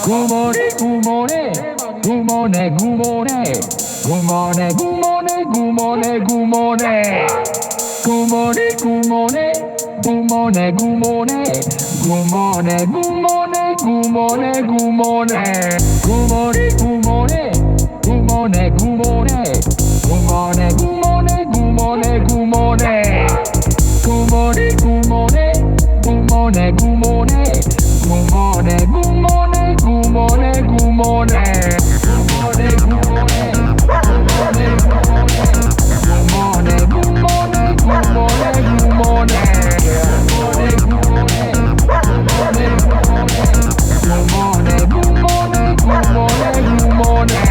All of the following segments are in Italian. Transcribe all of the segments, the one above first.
Gumone, gumone, gumone, gumone, gumone, gumone, gumone, gumone. Gumone, gumone, gumone, gumone, gumone, gumone, gumone, gumone. Gumone, gumone, gumone, gumone, gumone, gumone, gumone, gumone. Gumone, gumone, gumone, gumone, gumone, gumone, gumone, gumone. Gumone, gumone, gumone, gumone, gumone, gumone, gumone. Gumone, gumone, gumone, gumone, gumone, gumone.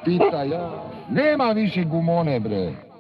Pizza, ja. Nema više gumone, bre.